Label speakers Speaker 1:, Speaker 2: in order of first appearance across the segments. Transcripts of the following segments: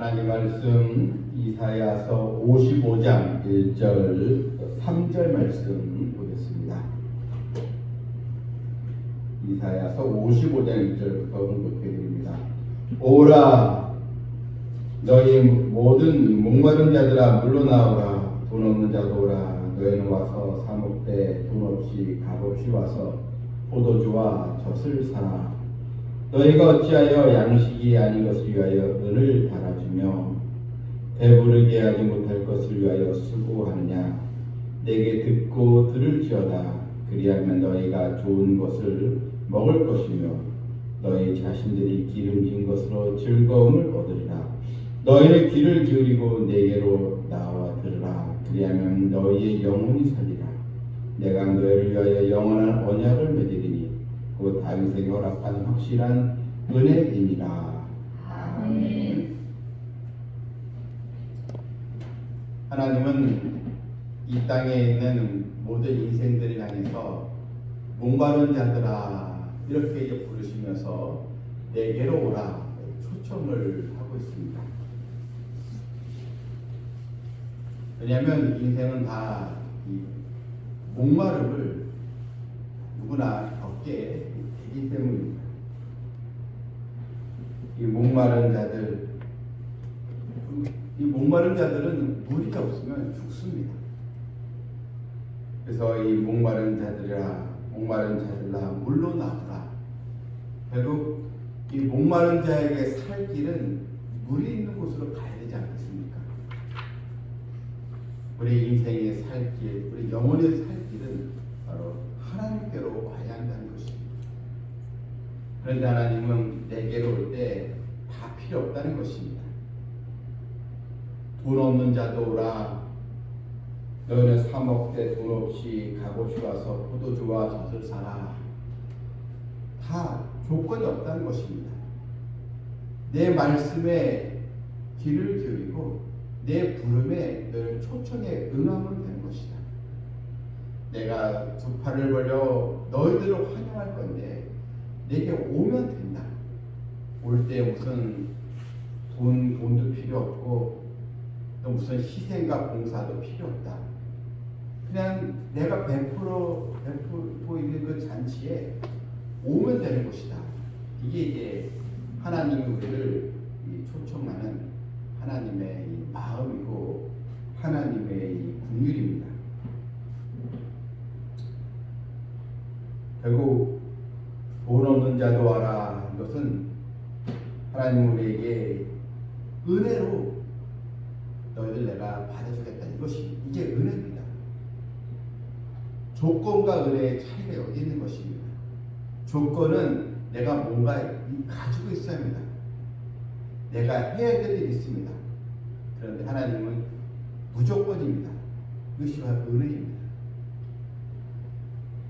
Speaker 1: 하나님 말씀 이사야서 55장 1절 3절 말씀 보겠습니다. 이사야서 55장 1절부터 공독해드립니다. 오라 너희 모든 목마른 자들아 물러나오라. 돈 없는 자도 오라. 너희는 와서 사 먹되 돈 없이 값없이 와서 포도주와 젖을 사라. 너희가 어찌하여 양식이 아닌 것을 위하여 은을 달아주며 배부르게 하지 못할 것을 위하여 수고하느냐. 내게 듣고 들을지어다. 그리하면 너희가 좋은 것을 먹을 것이며 너희 자신들이 기름진 것으로 즐거움을 얻으리라. 너희는 귀를 기울이고 내게로 나와 들으라. 그리하면 너희의 영혼이 살리라. 내가 너희를 위하여 영원한 언약을 맺으리니 그 다윗에게 허락한 확실한 은혜이니라. 아멘. 하나님은 이 땅에 있는 모든 인생들을 향해서 목마른 자들아 이렇게 이제 부르시면서 내게로 오라 초청을 하고 있습니다. 왜냐하면 인생은 다 이 목마름을 누구나 겪게 되기 때문입니다. 이 목마른 자들은 물이 없으면 죽습니다. 그래서 이 목마른 자들아 물로 나오라. 결국 이 목마른 자에게 살 길은 물이 있는 곳으로 가야 되지 않겠습니까? 우리 인생의 살 길, 우리 영혼의 살 길은 바로 하나님께로 와야 한다는 것입니다. 그런데 하나님은 내게로 올 때 다 필요 없다는 것입니다. 돈 없는 자도 오라. 너희는 사 먹되 돈 없이 값없이 와서 포도주와 젖을 사라. 다 조건이 없다는 것입니다. 내 말씀에 귀를 기울이고 내 부름에 너희를 초청에 응하면 되는 것이다. 내가 두 팔을 벌려 너희들을 환영할 건데 내게 오면 된다. 올 때 무슨 돈도 필요 없고 또 무슨 희생과 봉사도 필요 없다. 그냥 내가 베풀고 있는 그 잔치에 오면 되는 것이다. 이게 이제 하나님이 우리를 초청하는 하나님의 이 마음이고 하나님의 이 긍휼입니다. 결국 돈 없는 자도 와라. 이것은 하나님 우리에게 은혜로 너희들 내가 받아주겠다. 이게 은혜입니다. 조건과 은혜의 차이가 여기 있는 것입니다. 조건은 내가 뭔가 가지고 있어야 합니다. 내가 해야 될 일이 있습니다. 그런데 하나님은 무조건입니다. 이것이 바로 은혜입니다.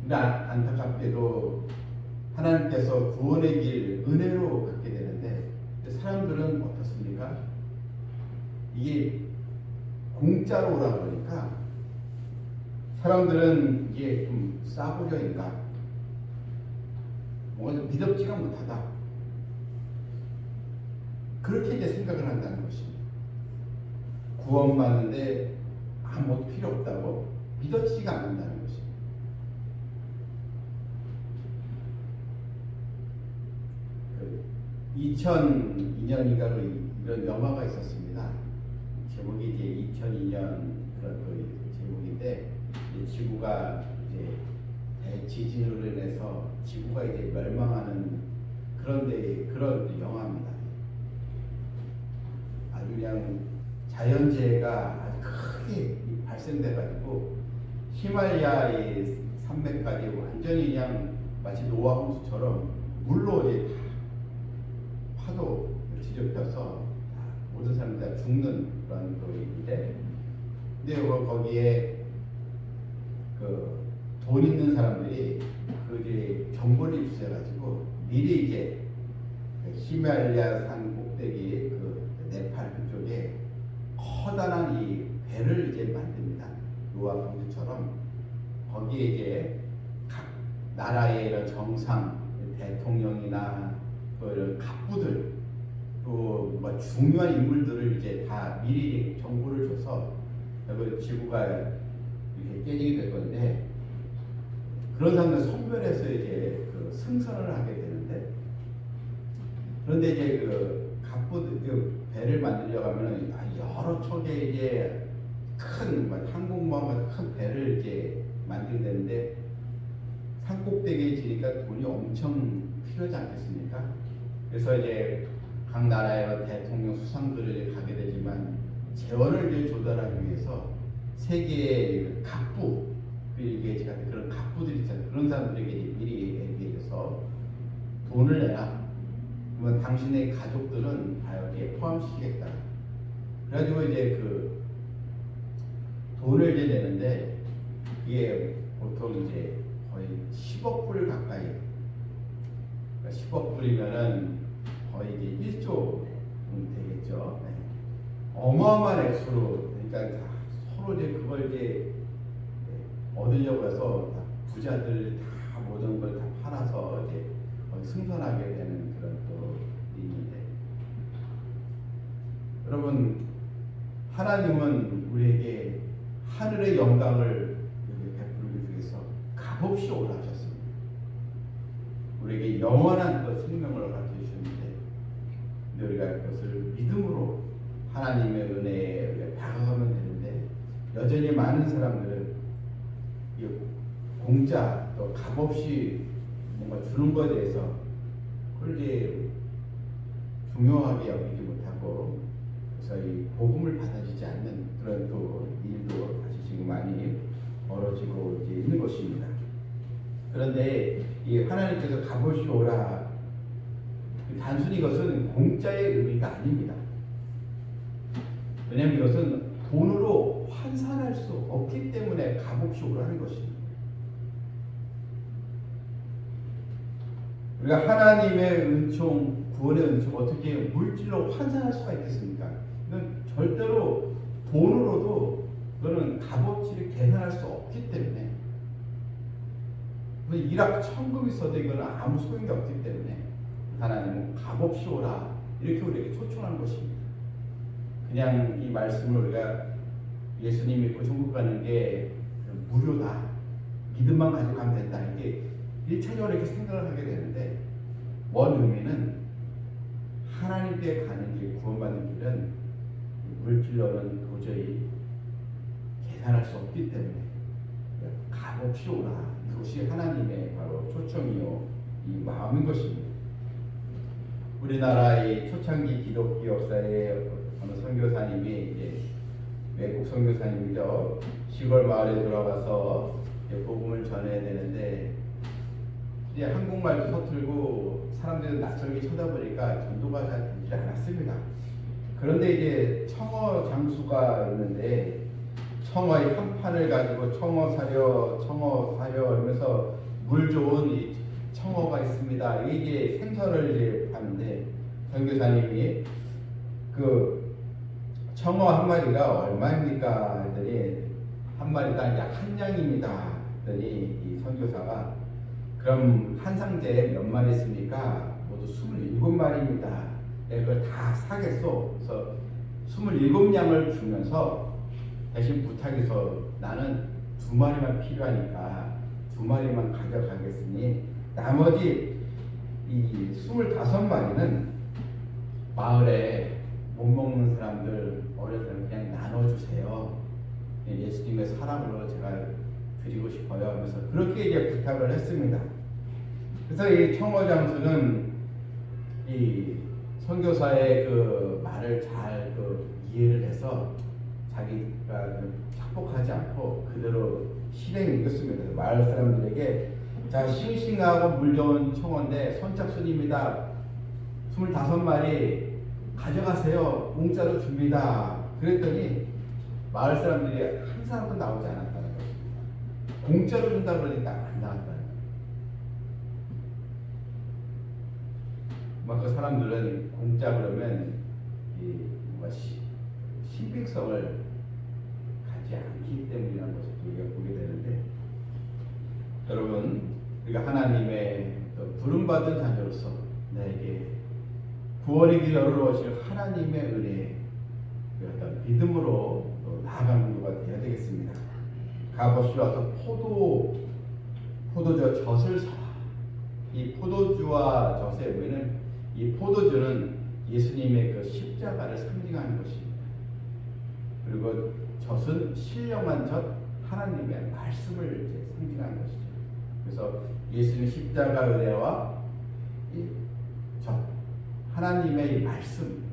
Speaker 1: 근데 안타깝게도 하나님께서 구원의 길 은혜로 갖게 되는데 사람들은 어떻습니까? 이게 공짜로 오라 그러니까 사람들은 이게 좀 싸구려인가 뭔가 좀 믿음직지가 못하다 그렇게 이제 생각을 한다는 것입니다. 구원받는데 아무것도 필요 없다고 믿어지지가 않는다는 것입니다. 2002년인가 이런 영화가 있었습니다. 제목이 이제 2002년 그런 제목인데 지구가 이제 대지진으로 인해서 지구가 이제 멸망하는 그런 영화입니다. 아주 그냥 자연재해가 아주 크게 발생돼가지고 히말라야 산맥까지 완전히 그냥 마치 노아 홍수처럼 물로 이제 파도 뒤집혀서 모든 사람들이 다 죽는 그런 거인데, 근데 거기에 그 돈 있는 사람들이 그 이제 정보를 입수해가지고 미리 이제 히말라야 산 꼭대기 그 네팔 그쪽에 커다란 이 배를 이제 만듭니다. 노아 공주처럼 거기에 이제 각 나라의 이런 정상, 대통령이나 또 이런 갑부들 또 뭐 중요한 인물들을 이제 다 미리 정보를 줘서 그 지구가 이렇게 깨지게 될 건데, 그런 사람들 선별해서 이제 그 승선을 하게 되는데, 그런데 이제 그 갑부들 그 배를 만들려고 하면은 여러 척의 이제 큰 항공모함 같은 큰 배를 이제 만들게 되는데, 산꼭대기에 지니까 돈이 엄청 필요하지 않겠습니까? 그래서 이제 각 나라의 대통령 수상들을 가게 되지만, 재원을 이제 조달하기 위해서 세계의 갑부, 이게 제가 그런 갑부들 있잖아요. 그런 사람들에게 미리 얘기해서 돈을 내라. 그러면 당신의 가족들은 다 여기에 포함시키겠다. 그래가지고 이제 그 돈을 이제 내는데, 이게 보통 이제 거의 10억 불 가까이. 그러니까 10억 불이면은 거의 이제 1조 되겠죠. 네. 어마어마한 액수로, 그러니까 서로 이제 그걸 이제 얻으려고 해서 부자들 다 모든 걸 다 팔아서 이제 승선하게 되는 그런 또 일인데, 여러분, 하나님은 우리에게 하늘의 영광을 베풀기 위해서 값없이 오라 하셨습니다. 우리에게 영원한 그 생명을 허락해 주셨는데, 우리가 그것을 믿음으로 하나님의 은혜에 다가가면 되는데, 여전히 많은 사람들은 공짜 또 값없이 뭔가 주는 것에 대해서 그걸 이제 중요하게 여기지 못하고, 그래서 이 복음을 받아주지 않는 그런 또 일도 사실 지금 많이 벌어지고 이제 있는 것입니다. 그런데 이 하나님께서 값없이 오라, 단순히 이것은 공짜의 의미가 아닙니다. 왜냐하면 이것은 돈으로 환산할 수 없기 때문에 값없이 오라는 것입니다. 우리가 하나님의 은총, 구원의 은총 어떻게 물질로 환산할 수가 있겠습니까? 이건 절대로 돈으로도 그거는 값어치를 계산할 수 없기 때문에, 일확천금이 있어도 이거는 아무 소용이 없기 때문에 하나님은 값없이 오라 이렇게 우리에게 초청하는 것입니다. 그냥 이 말씀을 우리가 예수님 믿고 천국 가는 게 무료다, 믿음만 가지고 가면 된다, 이게 1차적으로 이렇게 생각을 하게 되는데, 원 의미는 하나님께 가는 길, 구원받는 길은 물질로는 도저히 계산할 수 없기 때문에 값없이 오라, 이것이 하나님의 바로 초청이요 이 마음인 것입니다. 우리나라의 초창기 기독교 역사의 어느 선교사님이 이제 외국 선교사님이죠. 시골 마을에 돌아가서 복음을 전해야 되는데, 이제 한국말도 서툴고 사람들이 낯설게 쳐다보니까 전도가 잘 되지 않았습니다. 그런데 이제 청어 장수가 있는데, 청어의 한 판을 가지고 청어 사려 이러면서 물 좋은 이 청어가 있습니다. 이게 생선을 이제 파는데, 선교사님이 그 청어 한 마리가 얼마입니까? 했더니 한 마리당 약 한 냥입니다. 했더니 이 선교사가 그럼 한 상자에 몇 마리 있습니까? 모두 27마리입니다. 내가 그걸 다 사겠소. 그래서 27냥을 주면서 대신 부탁해서 나는 2마리만 필요하니까 2마리만 가져가겠으니 나머지 이 25마리는 마을에 못 먹는 사람들, 어려서는 그냥 나눠주세요. 예수님의 사랑으로 제가 드리고 싶어요 하면서 그렇게 이제 부탁을 했습니다. 그래서 이 청어 장수는 이 선교사의 그 말을 잘 이해를 해서 자기가 착복하지 않고 그대로 실행을 이겼습니다. 마을 사람들에게 자, 싱싱하고 물 좋은 청어인데 선착순입니다. 25마리 가져가세요. 공짜로 줍니다. 그랬더니 마을 사람들이 한 사람도 나오지 않았다는 것입니다. 공짜로 준다 그러니까 안 나왔다는 거예요. 그 사람들은 공짜 그러면 이 뭔가 신빙성을 가지 않기 때문이라는 것을 우리가 보게 되는데, 여러분, 우리가 하나님의 부름받은 자녀로서 나에게 구원의 길 열어놓으실 하나님의 은혜에 어떤 믿음으로 또 나아가는 것가 되어야 되겠습니다. 가보시오 와서 포도주 젖을 사라. 이 포도주와 젖의 의미는 이 포도주는 예수님의 그 십자가를 상징하는 것입니다. 그리고 젖은 신령한 젖 하나님의 말씀을 상징하는 것이죠. 그래서 예수님 십자가 은혜와 이 젖 하나님의 이 말씀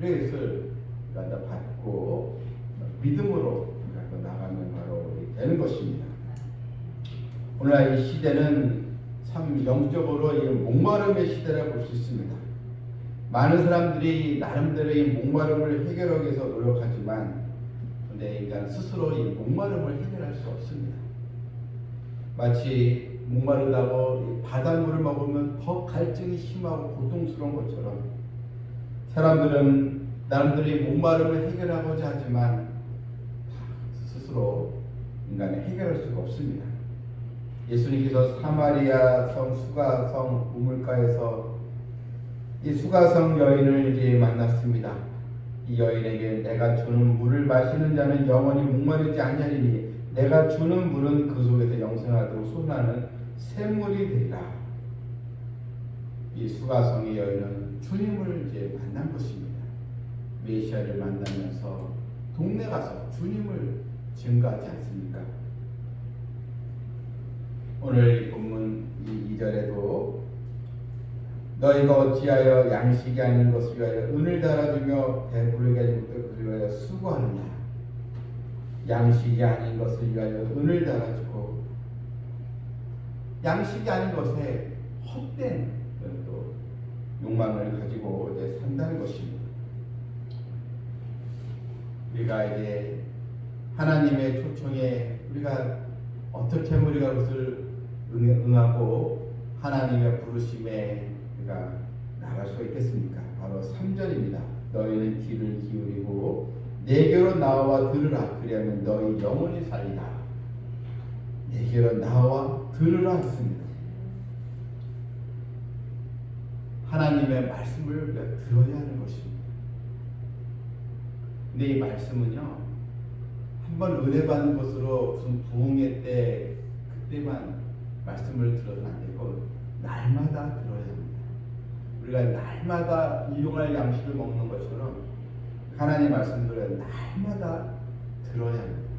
Speaker 1: 그것을 받고 믿음으로 나가는 바로 되는 것입니다. 오늘 이 시대는 참 영적으로 이 목마름의 시대라고 볼 수 있습니다. 많은 사람들이 나름대로 이 목마름을 해결하기 위해서 노력하지만 근데 인간 스스로 이 목마름을 해결할 수 없습니다. 마치 목마르다고 바닷물을 먹으면 더 갈증이 심하고 고통스러운 것처럼 사람들은 나름대로 목마름을 해결하고자 하지만 스스로 인간이 해결할 수가 없습니다. 예수님께서 사마리아 성 수가성 우물가에서 이 수가성 여인을 이제 만났습니다. 이 여인에게 내가 주는 물을 마시는 자는 영원히 목마르지 아니하리니 내가 주는 물은 그 속에서 영생하도록 솟아나는 샘물이 되리라. 이 수가성의 여인은 주님을 이제 만난 것입니다. 메시아를 만나면서 동네 가서 주님을 증거하지 않습니까? 오늘 이 본문 2절에도 너희가 어찌하여 양식이 아닌 것을 위하여 은을 달아주며 배부르게 하지 못할 것을 위하여 수고하느냐. 양식이 아닌 것을 위하여 은을 달아주고 양식이 아닌 것에 헛된 또 욕망을 가지고 이제 산다는 것입니다. 우리가 이제 하나님의 초청에 우리가 어떻게 하면 우리가 그것을 응하고 하나님의 부르심에 우리가 나갈 수가 있겠습니까? 바로 3절입니다. 너희는 귀를 기울이고 내게로 나와 들으라. 그리하면 너희 영혼이 살리라. 내게로 나와 들으라 했습니다. 하나님의 말씀을 우리가 들어야 하는 것입니다. 근데 이 말씀은요, 한번 은혜 받는 것으로 무슨 부흥회 때 그때만 말씀을 들어서는 안 되고 날마다 들어야 합니다. 우리가 날마다 일용할 양식을 먹는 것처럼 하나님의 말씀들을 날마다 들어야 합니다.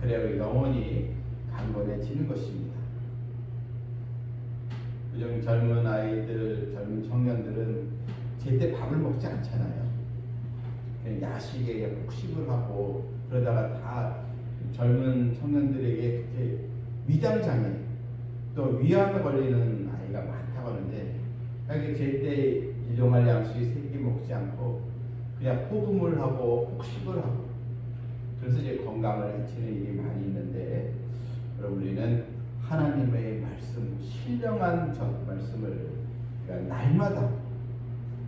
Speaker 1: 그래야 영혼이 강건해지는 것입니다. 요즘 젊은 아이들, 젊은 청년들은 제때 밥을 먹지 않잖아요. 그냥 야식에 폭식을 하고 그러다가 다 젊은 청년들에게 특히 위장장애 또 위암에 걸리는 아이가 많다고 하는데 제때 일용할 양식 세끼 먹지 않고 그냥 포금을 하고 폭식을 하고 그래서 이제 건강을 해치는 일이 많이 있는데 여러분 우리는 하나님의 말씀 신령한 말씀을 그러니까 날마다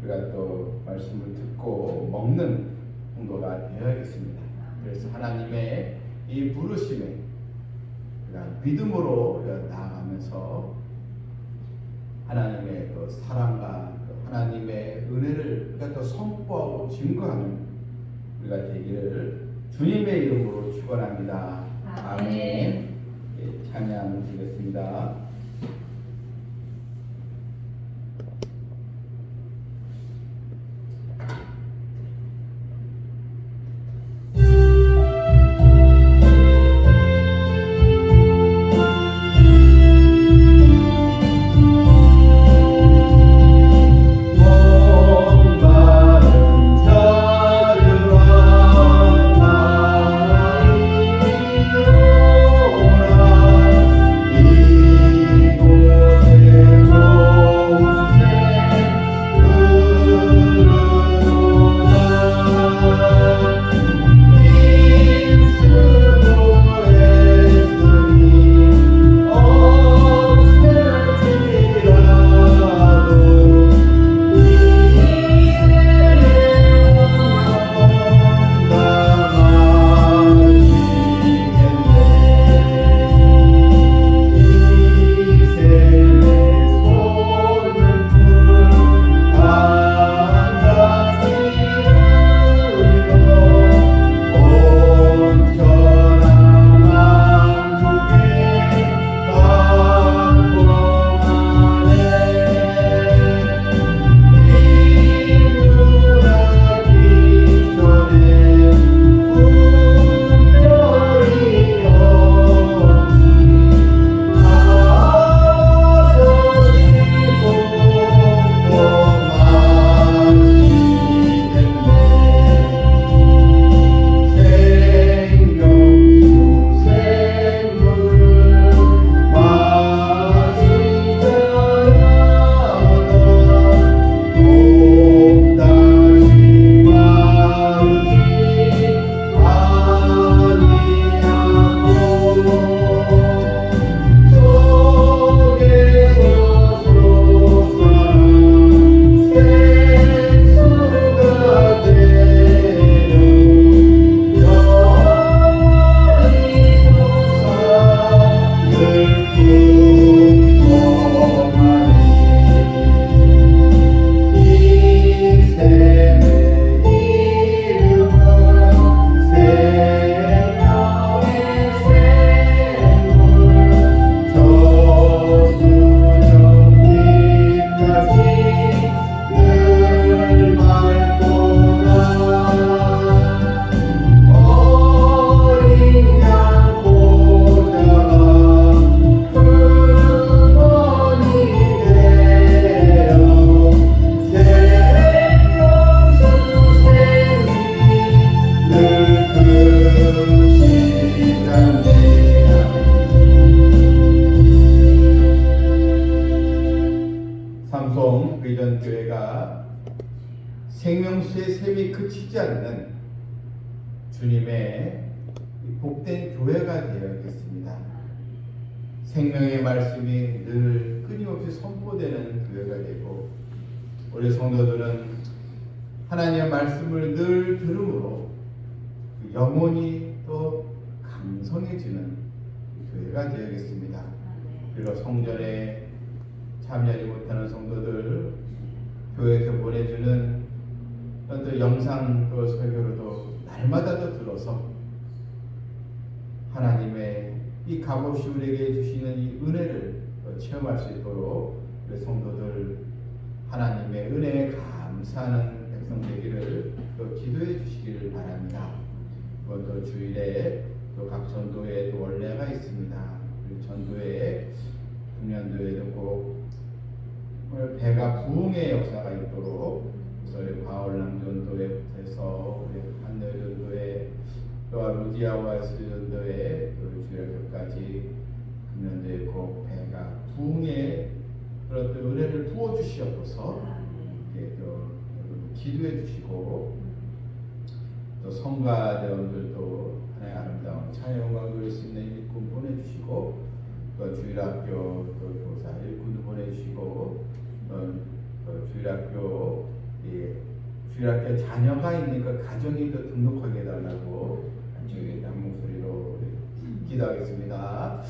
Speaker 1: 우리가 또 말씀을 듣고 먹는 공도가 되어야겠습니다. 그래서 하나님의 이 부르심에 믿음으로 나아가면서 하나님의 또 사랑과 또 하나님의 은혜를 우리가 또 선포하고 증거하는 우리가 되기를 주님의 이름으로 축원합니다. 아멘. 찬양 드리겠습니다. 생명수의 샘이 그치지 않는 주님의 복된 교회가 되어야겠습니다. 생명의 말씀이 늘 끊임없이 선포되는 교회가 되고, 우리 성도들은 하나님의 말씀을 늘 들음으로 영혼이 또 강성해지는 교회가 되어야겠습니다. 그리고 성전에 참여하지 못하는 성도들 교회에서 보내주는 또 영상 또 설교로도 날마다도 들어서 하나님의 이 값없이 우리에게 주시는 이 은혜를 체험할 수 있도록 우리 성도들 하나님의 은혜에 감사하는 백성 되기를 또 기도해 주시기를 바랍니다. 또 주일에 또 각 전도회 또 원례가 있습니다. 우리 전도회 금년도에도 꼭 배가 부흥의 역사가 있도록 우리 바울랑 전도회부터 해서 우리 한늘 전도회 또 루디아와 스 전도회 또 주일교까지 금년도에 꼭 배가 부흥의 그런 은혜를 부어 주시옵소서. 또 기도해 주시고 또 성가대원들도 하나의 아름다운 찬양과 누릴 수 있는 일꾼 보내주시고 또 주일학교 또 교사 일꾼도 보내주시고 또 주일학교 주일학교 자녀가 있는 그 가정이 또 등록하게 해달라고 한쪽에 한 목소리로 기도하겠습니다.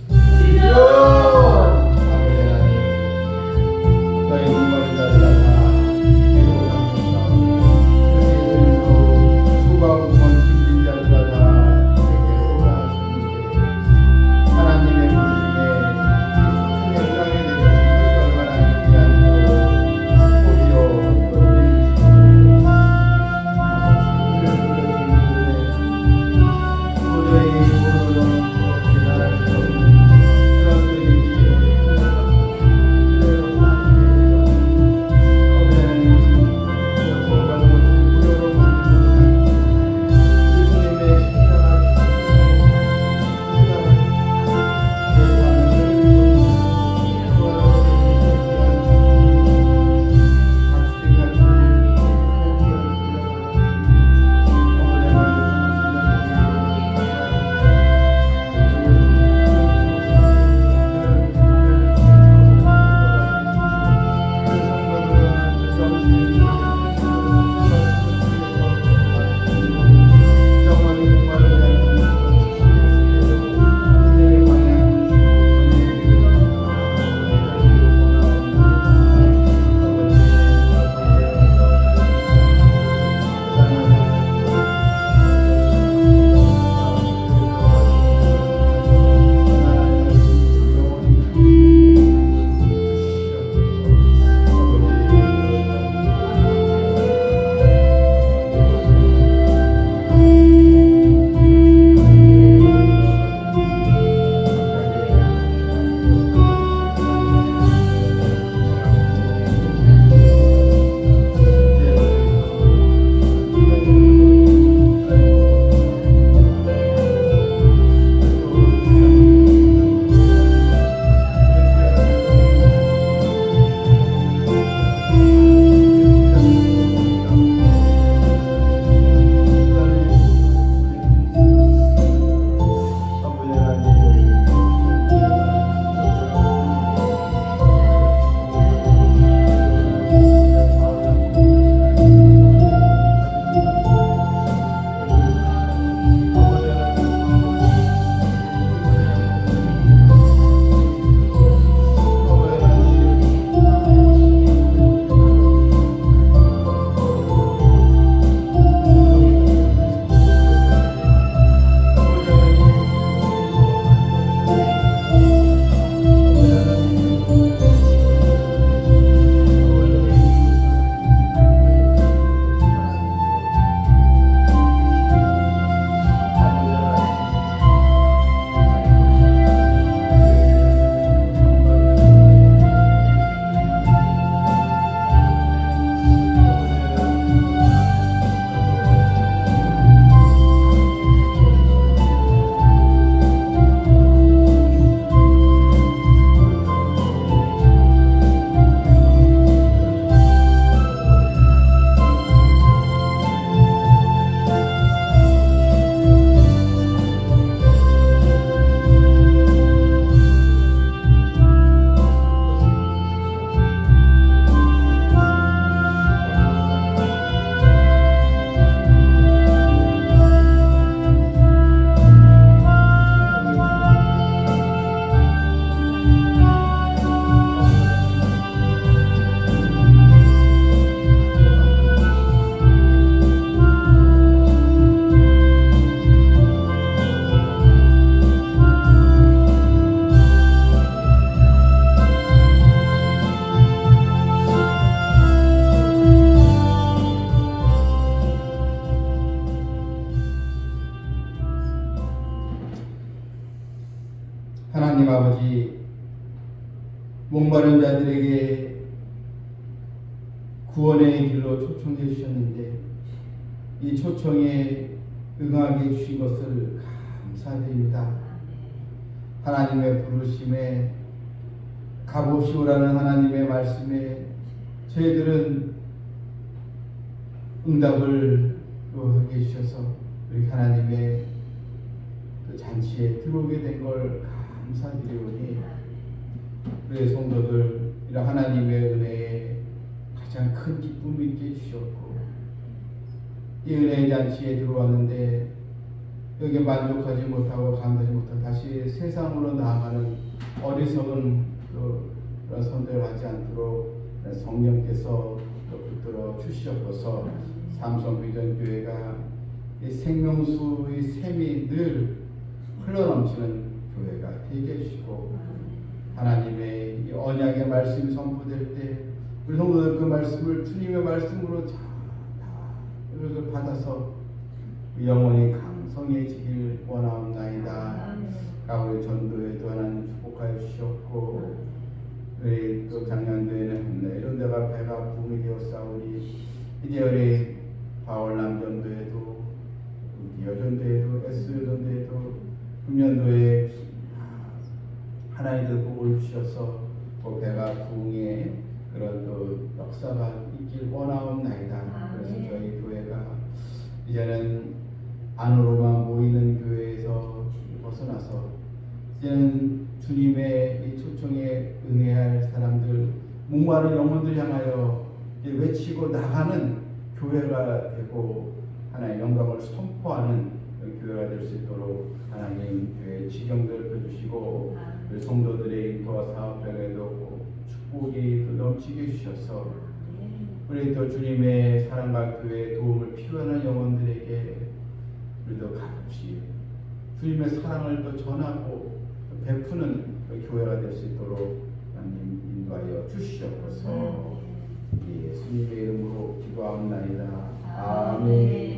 Speaker 1: 주여 아버지 하나님 너희 눈물을 자들아 목마른 자들에게 구원의 길로 초청해 주셨는데 이 초청에 응하게 해주신 것을 감사드립니다. 하나님의 부르심에 가보시오라는 하나님의 말씀에 저희들은 응답을 하게 해주셔서 우리 하나님의 그 잔치에 들어오게 된 걸 감사드리오니 우리 성도들 이런 하나님의 은혜에 가장 큰 기쁨을 있게 해주셨고 이 은혜의 잔치에 들어왔는데 여기에 만족하지 못하고 감사하지 못하고 다시 세상으로 나아가는 어리석은 그런 선택을 하지 않도록 성령께서 붙들어 주시옵소서. 삼성비전교회가 이 생명수의 샘이 늘 흘러넘치는 교회가 되게 해주시고 하나님의 이 언약의 말씀이 선포될 때 우리 성도들 그 말씀을 주님의 말씀으로 다 이것을 받아서 영원히 강성해지길 원하옵나이다. 가을 전도에도 하나님 축복하여 주셨고 우리 또 작년도에는 이런 데가 배가 부흥이 되었사오니 이제 우리 바울남 전도에도 여전도에도 S전도에도 금년도에 하나님께서 복을 주셔서 그 배가 부흥의 그런 또 역사가 있길 원하옵나이다. 그래서 저희 교회가 이제는 안으로만 모이는 교회에서 벗어나서 이제는 주님의 이 초청에 응해할 사람들, 목마른 영혼들 향하여 외치고 나가는 교회가 되고 하나님의 영광을 선포하는 교회가 될 수 있도록 하나님 교회 지경들을 펴주시고 우리 성도들의 인도와 사업장에도 축복이 또 넘치게 해주셔서 우리 또 주님의 사랑과 교회의 도움을 필요하는 영혼들에게 우리도 값없이 주님의 사랑을 또 전하고 베푸는 교회가 될 수 있도록 하나님 인도하여 주시옵소서. 예수님의 이름으로 기도하옵나이다. 아멘.